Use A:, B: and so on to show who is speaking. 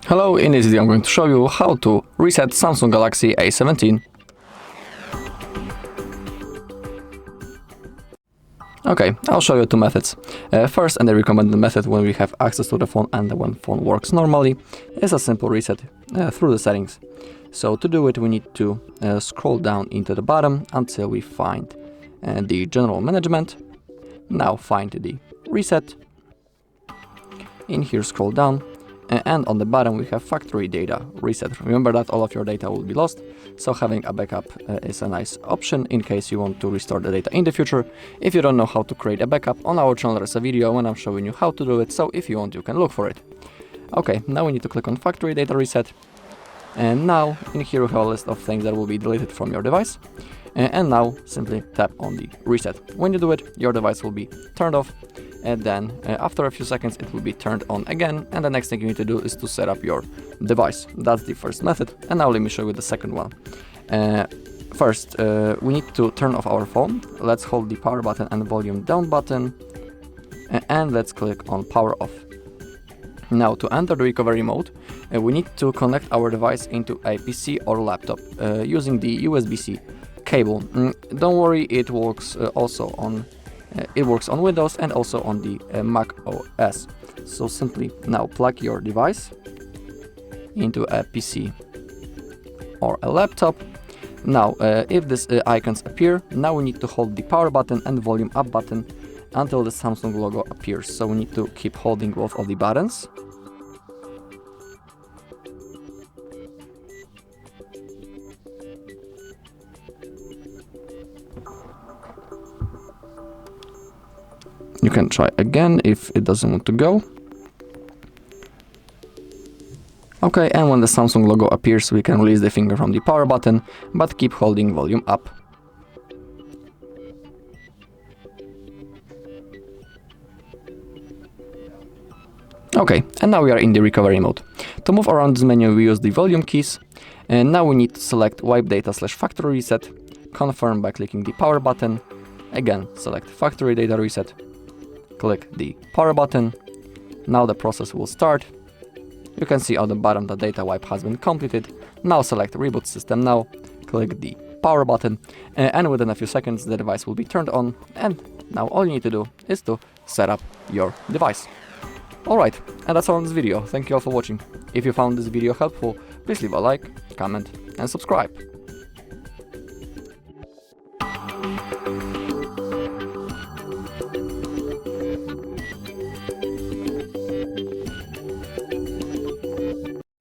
A: Hello, in this video I'm going to show you how to reset Samsung Galaxy A17. Okay, I'll show you two methods. First, and the recommended method when we have access to the phone and when phone works normally, is a simple reset through the settings. So to do it, we need to scroll down into the bottom until we find the general management. Now find the reset. In here, scroll down. And on the bottom we have factory data reset. Remember that all of your data will be lost, so having a backup is a nice option in case you want to restore the data in the future. If you don't know how to create a backup, on our channel there's a video when I'm showing you how to do it, so if you want you can look for it. Okay, now we need to click on factory data reset, and now in here we have a list of things that will be deleted from your device, and now simply tap on the reset. When you do it, your device will be turned off, and then after a few seconds it will be turned on again, and the next thing you need to do is to set up your device. That's the first method, and now let me show you the second one. First, we need to turn off our phone. Let's hold the power button and volume down button, and let's click on power off. Now to enter the recovery mode, we need to connect our device into a PC or laptop using the USB-C cable. Don't worry, it works also on Windows and also on the Mac OS. So simply now plug your device into a PC or a laptop. Now if these icons appear, now we need to hold the power button and volume up button until the Samsung logo appears. So we need to keep holding both of the buttons. You can try again if it doesn't want to go. Okay, and when the Samsung logo appears, we can release the finger from the power button, but keep holding volume up. Okay, and now we are in the recovery mode. To move around this menu, we use the volume keys, and now we need to select wipe data/factory reset, confirm by clicking the power button, again select factory data reset, click the power button. Now the process will start. You can see on the bottom the data wipe has been completed. Now select reboot system now, click the power button, and within a few seconds the device will be turned on, and now all you need to do is to set up your device. Alright, and that's all in this video. Thank you all for watching. If you found this video helpful, please leave a like, comment and subscribe.